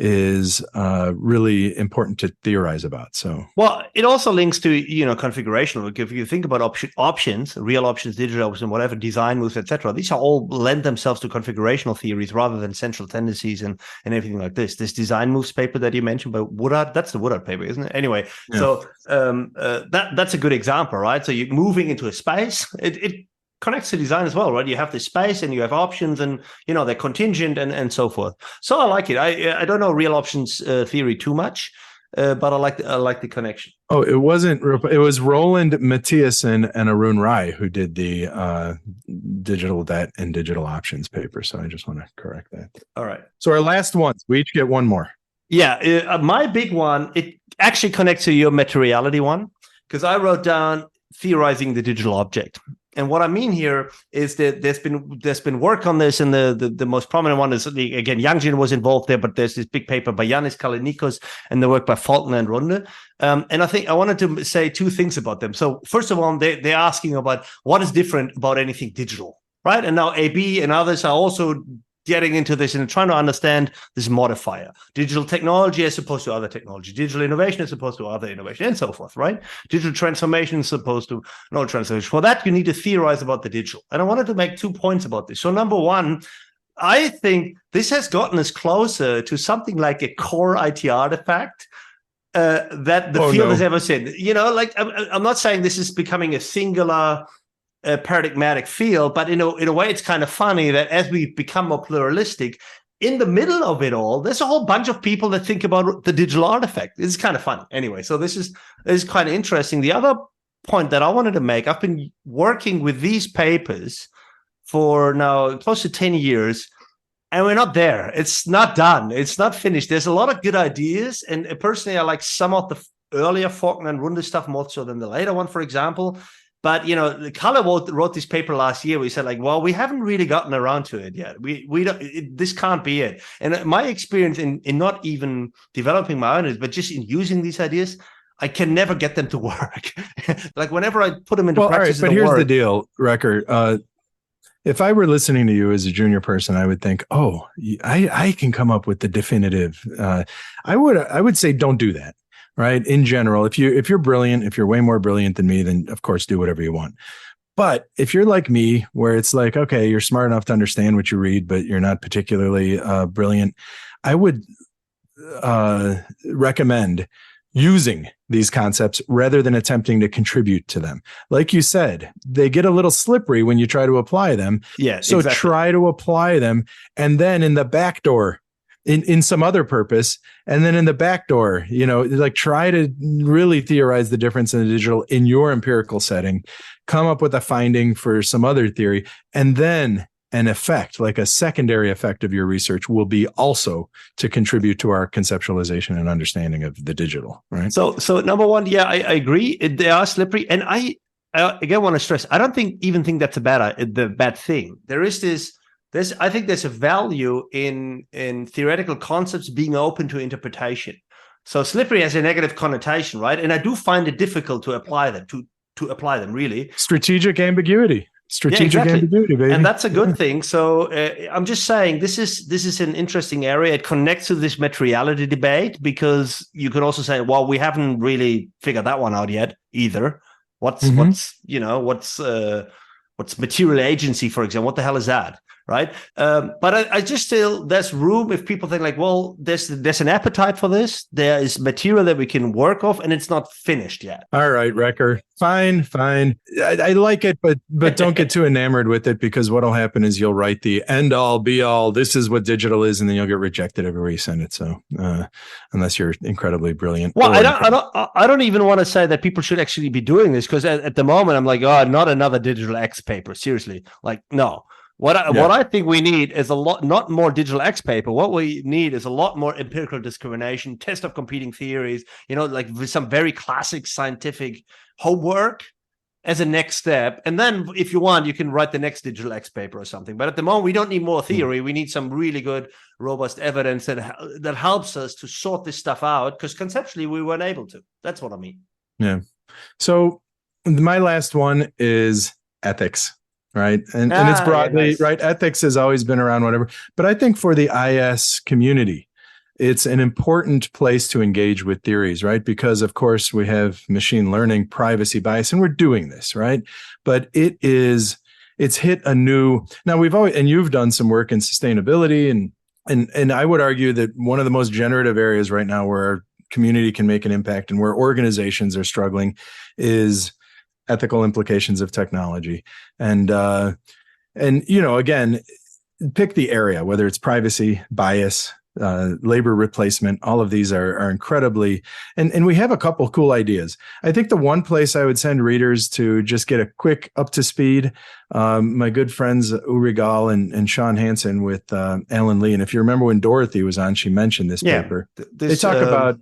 is really important to theorize about. So, well, it also links to, configuration. Like if you think about options, real options, digital options, whatever, design moves, etc., these are all lend themselves to configurational theories rather than central tendencies and everything like this. This design moves paper that you mentioned by Woodard, that's the Woodard paper, isn't it? Anyway, yeah. So that's a good example, right? So you're moving into a space. It connects to design as well, right? You have this space and you have options and, they're contingent and so forth. So I like it. I don't know real options theory too much, but I like the connection. Oh, it was Roland Mathiasen and Arun Rai who did the digital debt and digital options paper. So I just want to correct that. All right. So our last ones, we each get one more. Yeah. My big one, it actually connects to your materiality one, because I wrote down theorizing the digital object. And what I mean here is that there's been work on this, and the most prominent one is, again, Yangjin was involved there, but there's this big paper by Yanis Kalinikos and the work by Faulkner and Runde. And I think I wanted to say two things about them. So first of all, they're asking about what is different about anything digital, right? And now AB and others are also getting into this and trying to understand this modifier, digital technology as opposed to other technology, digital innovation as opposed to other innovation, and so forth, right? Digital transformation as opposed to no transformation. For that, you need to theorize about the digital. And I wanted to make 2 points about this. So number one, I think this has gotten us closer to something like a core IT artifact that the field has ever seen. Like I'm not saying this is becoming a singular paradigmatic field, but in a way it's kind of funny that as we become more pluralistic, in the middle of it all, there's a whole bunch of people that think about the digital artifact. It's kind of funny. Anyway, so this is kind of interesting. The other point that I wanted to make, I've been working with these papers for now close to 10 years, and we're not there. It's not done. It's not finished. There's a lot of good ideas, and personally, I like some of the earlier Faulkner and Runde stuff more so than the later one, for example. But, Kalle wrote this paper last year. We said, like, well, we haven't really gotten around to it yet. We don't, this can't be it. And my experience in not even developing my own, but just in using these ideas, I can never get them to work. Like whenever I put them into practice. All right, but here's the deal, Recker. If I were listening to you as a junior person, I would think, oh, I can come up with the definitive. I would say don't do that. Right. In general, if you're brilliant, if you're way more brilliant than me, then of course do whatever you want. But if you're like me, where it's like, okay, you're smart enough to understand what you read, but you're not particularly brilliant, I would recommend using these concepts rather than attempting to contribute to them. Like you said, they get a little slippery when you try to apply them. Yeah. So exactly. Try to apply them, and then in the back door, in some other purpose, and then in the back door, like try to really theorize the difference in the digital in your empirical setting, come up with a finding for some other theory, and then an effect, like a secondary effect of your research, will be also to contribute to our conceptualization and understanding of the digital, right? So number one, yeah, I agree. They are slippery. And I again want to stress, I don't even think that's the bad thing. I think there's a value in theoretical concepts being open to interpretation. So slippery has a negative connotation, right? And I do find it difficult to apply them, to apply them, really. Strategic ambiguity. Ambiguity, baby. And that's a good thing. So I'm just saying this is an interesting area. It connects to this materiality debate, because you could also say, well, we haven't really figured that one out yet either. What's material agency, for example? What the hell is that? Right. But I just still, there's room if people think like, well, there's an appetite for this. There is material that we can work off, and it's not finished yet. All right, Recker. Fine. I like it, but don't get too enamored with it, because what'll happen is you'll write the end all be all. This is what digital is, and then you'll get rejected everywhere you send it. So unless you're incredibly brilliant. Well, I don't even want to say that people should actually be doing this, because at the moment I'm like, oh, not another digital X paper. Seriously, like no. What I think we need is a lot, not more digital X paper. What we need is a lot more empirical discrimination, test of competing theories, like with some very classic scientific homework as a next step. And then if you want, you can write the next digital X paper or something. But at the moment, we don't need more theory. We need some really good, robust evidence that helps us to sort this stuff out, because conceptually we weren't able to. That's what I mean. Yeah. So my last one is ethics. Right. And it's broadly, nice. Right. Ethics has always been around, whatever. But I think for the IS community, it's an important place to engage with theories, right? Because, of course, we have machine learning, privacy bias, and we're doing this, right? But it's hit a new, now we've always, and you've done some work in sustainability. And I would argue that one of the most generative areas right now where our community can make an impact and where organizations are struggling is ethical implications of technology. And again, pick the area, whether it's privacy, bias, labor replacement, all of these are incredibly, and we have a couple of cool ideas. I think the one place I would send readers to just get a quick up to speed, my good friends Uri Gal and Sean Hansen with Alan Lee. And if you remember when Dorothy was on, she mentioned this paper. They talk about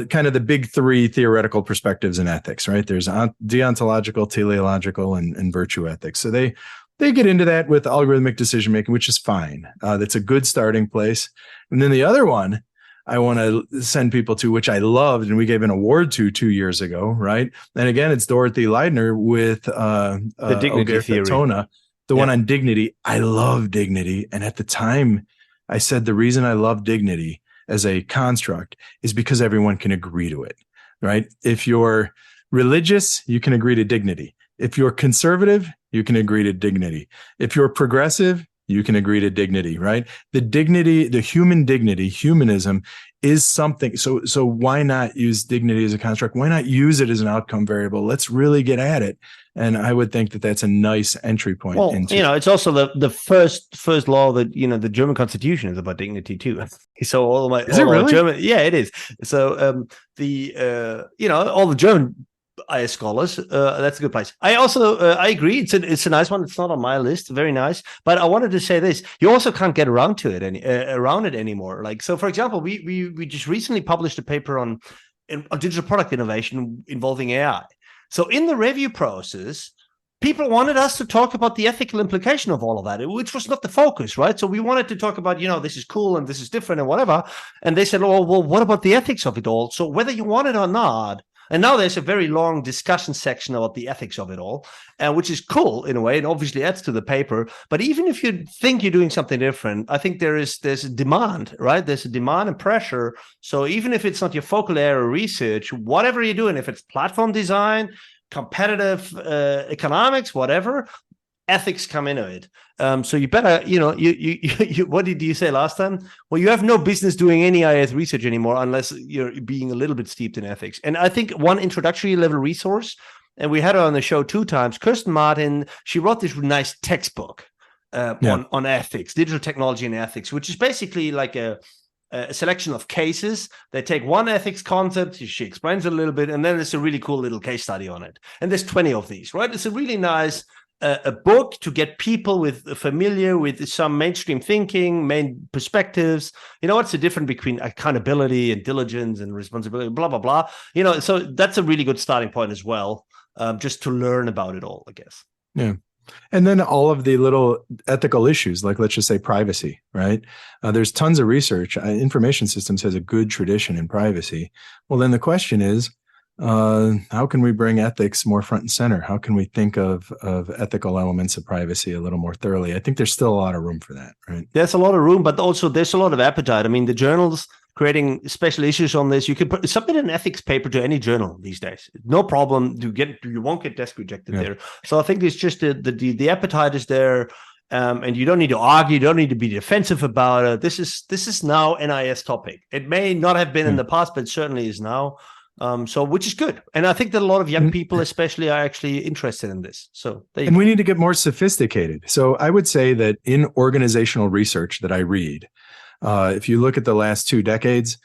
kind of the big three theoretical perspectives in ethics, right? There's deontological, teleological, and virtue ethics. So they get into that with algorithmic decision making, which is fine. That's a good starting place. And then the other one I want to send people to, which I loved, and we gave an award to 2 years ago, right? And again, it's Dorothy Leidner with the dignity theory, the one on dignity. I love dignity, and at the time, I said the reason I love dignity as a construct is because everyone can agree to it, right? If you're religious, you can agree to dignity. If you're conservative, you can agree to dignity. If you're progressive, you can agree to dignity, right? The dignity, the human dignity, humanism is something. So why not use dignity as a construct? Why not use it as an outcome variable? Let's really get at it. And I would think that that's a nice entry point. Well, it's also the first law that, the German Constitution is about dignity too. So all really? German, yeah, it is. So all the German IS scholars, that's a good place. I also I agree, it's a nice one. It's not on my list, very nice, but I wanted to say this: you also can't get around to it anymore. Like, so for example, we just recently published a paper on digital product innovation involving AI. So in the review process, people wanted us to talk about the ethical implication of all of that, which was not the focus, right? So we wanted to talk about, this is cool and this is different and whatever, and they said, oh well, what about the ethics of it all? So whether you want it or not. And now there's a very long discussion section about the ethics of it all, which is cool in a way, and obviously adds to the paper. But even if you think you're doing something different, I think there's a demand, right? There's a demand and pressure. So even if it's not your focal area of research, whatever you're doing, if it's platform design, competitive economics, whatever, ethics come into it. So you better, you what did you say last time? Well, you have no business doing any IS research anymore unless you're being a little bit steeped in ethics. And I think one introductory level resource, and we had her on the show 2 times, Kirsten Martin, she wrote this nice textbook on ethics, digital technology and ethics, which is basically like a selection of cases. They take one ethics concept, she explains it a little bit, and then there's a really cool little case study on it. And there's 20 of these, right? It's a really nice a book to get people familiar with some mainstream thinking, main perspectives. What's the difference between accountability and diligence and responsibility, blah, blah, blah. So that's a really good starting point as well, just to learn about it all, I guess. Yeah. And then all of the little ethical issues, like let's just say privacy, right? There's tons of research. Information systems has a good tradition in privacy. Well, then the question is, how can we bring ethics more front and center? How can we think of ethical elements of privacy a little more thoroughly? I think there's still a lot of room for that, right? There's a lot of room, but also there's a lot of appetite. I mean, the journals creating special issues on this. You could submit an ethics paper to any journal these days. No problem. You won't get desk rejected there. So I think it's just the appetite is there. And you don't need to argue. You don't need to be defensive about it. This is now an IS topic. It may not have been in the past, but it certainly is now. Which is good. And I think that a lot of young people especially are actually interested in this. So we need to get more sophisticated. So I would say that in organizational research that I read, if you look at the last 2 decades,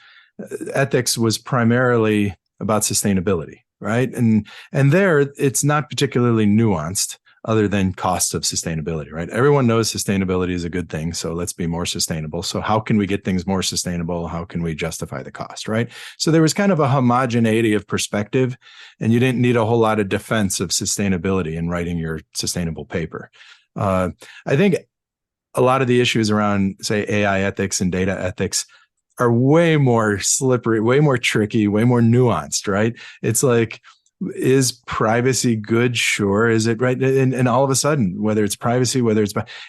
ethics was primarily about sustainability, right? And there it's not particularly nuanced. other than costs of sustainability, right? Everyone knows sustainability is a good thing. So let's be more sustainable. So how can we get things more sustainable? How can we justify the cost, right? So there was kind of a homogeneity of perspective, and you didn't need a whole lot of defense of sustainability in writing your sustainable paper. I think a lot of the issues around, say, AI ethics and data ethics are way more slippery, way more tricky, way more nuanced, right? It's like, is privacy good? Sure. Is it right? And all of a sudden, whether it's privacy, whether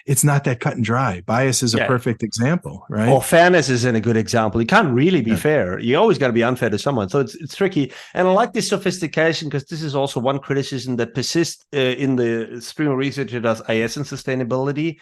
it's not that cut and dry. Bias is a perfect example, right? Or fairness isn't a good example. You can't really be fair. You always got to be unfair to someone. So it's tricky. And I like this sophistication because this is also one criticism that persists in the stream of research that does IS and sustainability.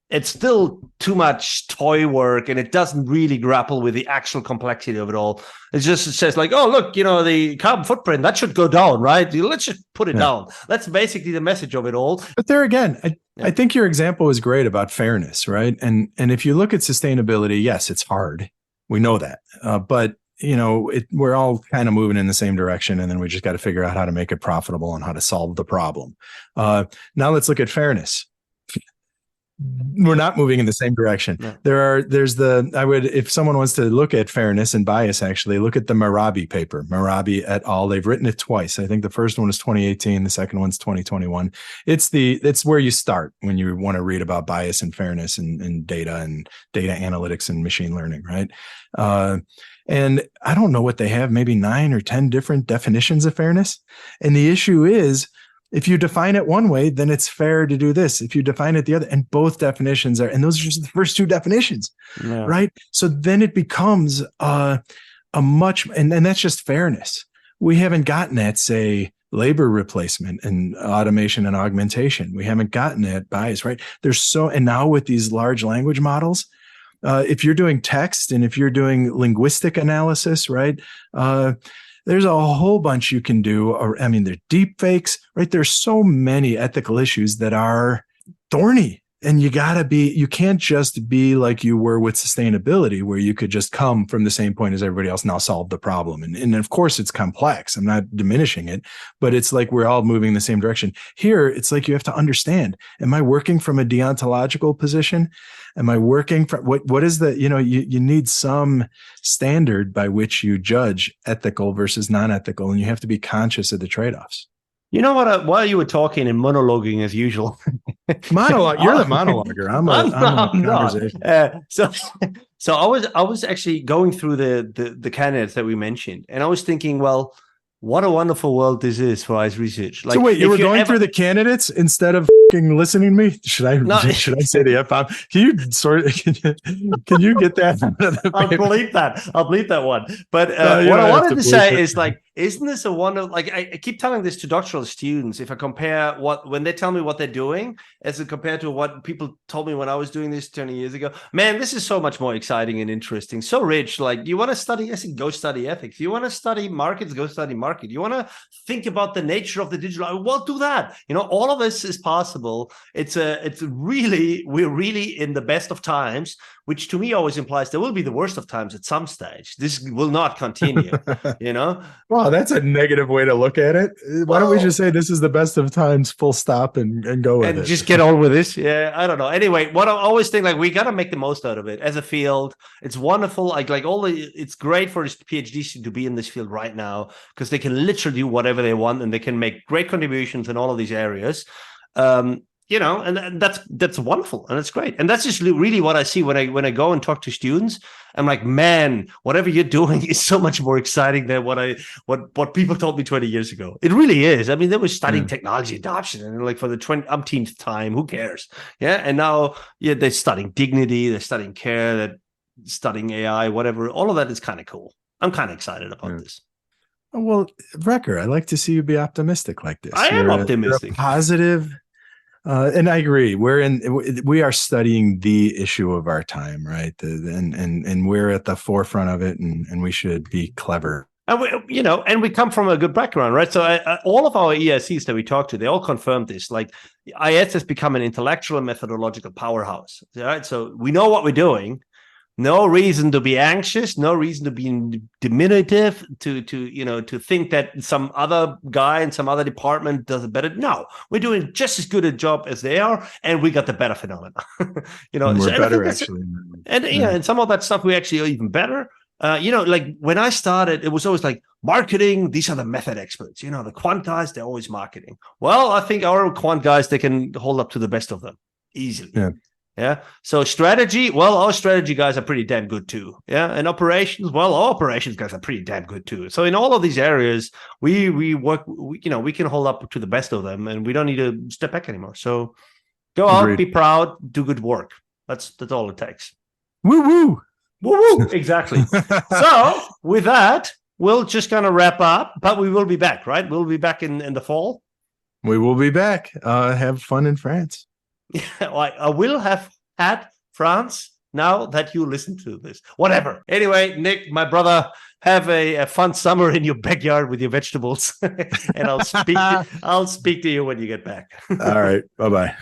It's still too much toy work, and it doesn't really grapple with the actual complexity of it all. It says like, oh, look, the carbon footprint, that should go down, right? Let's just put it down. That's basically the message of it all. But there again, I think your example was great about fairness, right? And if you look at sustainability, yes, it's hard. We know that. But we're all kind of moving in the same direction, and then we just got to figure out how to make it profitable and how to solve the problem. Now let's look at fairness. We're not moving in the same direction. Yeah. If someone wants to look at fairness and bias, actually look at the Marabi paper, Marabi et al. They've written it twice. I think the first one is 2018. The second one's 2021. It's where you start when you want to read about bias and fairness and data analytics and machine learning, right? And I don't know what they have, maybe 9 or 10 different definitions of fairness. And the issue is, if you define it one way, then it's fair to do this. If you define it the other, and both definitions and those are just the first 2 definitions, right? So then it becomes and that's just fairness. We haven't gotten at, say, labor replacement and automation and augmentation. We haven't gotten at bias, right? And now with these large language models, if you're doing text and if you're doing linguistic analysis, right? There's a whole bunch you can do. They're deep fakes, right? There's so many ethical issues that are thorny, and you can't just be like you were with sustainability, where you could just come from the same point as everybody else, now solve the problem. And of course it's complex. I'm not diminishing it, but it's like we're all moving in the same direction. Here, it's like you have to understand, am I working from a deontological position? Am I working from what is you need some standard by which you judge ethical versus non-ethical, and you have to be conscious of the trade-offs. You know what? While you were talking and monologuing as usual, monologue. You're the monologuer. I'm a conversation. So I was actually going through the candidates that we mentioned, and I was thinking, well, what a wonderful world this is for ICE research. Like, so wait, you were going through the candidates instead of listening to me? Should I say the F-bomb? Can you get that? I'll bleep that one. But what I wanted to say is, like, isn't this a wonder? Like, I keep telling this to doctoral students. If I compare when they tell me what they're doing as compared to what people told me when I was doing this 20 years ago, man, this is so much more exciting and interesting, so rich. Like, you want to study ethics, go study ethics. You want to study markets, go study market. You want to think about the nature of the digital, well, do that. All of this is possible. We're really in the best of times, which to me always implies there will be the worst of times at some stage. This will not continue, Well, that's a negative way to look at it. Why don't we just say this is the best of times, full stop, and go with it? And just get on with this. Yeah, I don't know. Anyway, what I always think, like, we got to make the most out of it as a field. It's wonderful. It's great for PhDs to be in this field right now, because they can literally do whatever they want, and they can make great contributions in all of these areas. And that's wonderful, and it's great. And that's just really what I see when I go and talk to students. I'm like, man, whatever you're doing is so much more exciting than what people told me 20 years ago. It really is. I mean, they were studying technology adoption, and like for the 20th time, who cares? Yeah. And now, they're studying dignity, they're studying care, they're studying AI, whatever. All of that is kind of cool. I'm kind of excied about this. Well, Wrecker, I like to see you be optimistic like this. I am optimistic. You're positive. And I agree. We are studying the issue of our time, right? And we're at the forefront of it, and we should be clever. And we come from a good background, right? So all of our ESCs that we talked to, they all confirmed this. Like, IS has become an intellectual and methodological powerhouse, right? So we know what we're doing. No reason to be anxious, no reason to be diminutive, to think that some other guy in some other department does it better. No, we're doing just as good a job as they are, and we got the benefit of it. And we're better actually. And some of that stuff we actually are even better. Like when I started, it was always like marketing. These are the method experts. The quant guys, they're always marketing. Well, I think our quant guys, they can hold up to the best of them easily. Yeah. So strategy, well, our strategy guys are pretty damn good too. Yeah. And operations, well, our operations guys are pretty damn good too. So in all of these areas, we work, we can hold up to the best of them, and we don't need to step back anymore. So go out, be proud, do good work. That's all it takes. Woo woo. Woo woo. Exactly. So with that, we'll just kind of wrap up, but we will be back, right? We'll be back in the fall. We will be back. Have fun in France. Yeah, I will have had France now that you listen to this. Whatever. Anyway, Nick, my brother, have a fun summer in your backyard with your vegetables, and I'll speak to you when you get back. All right. Bye-bye.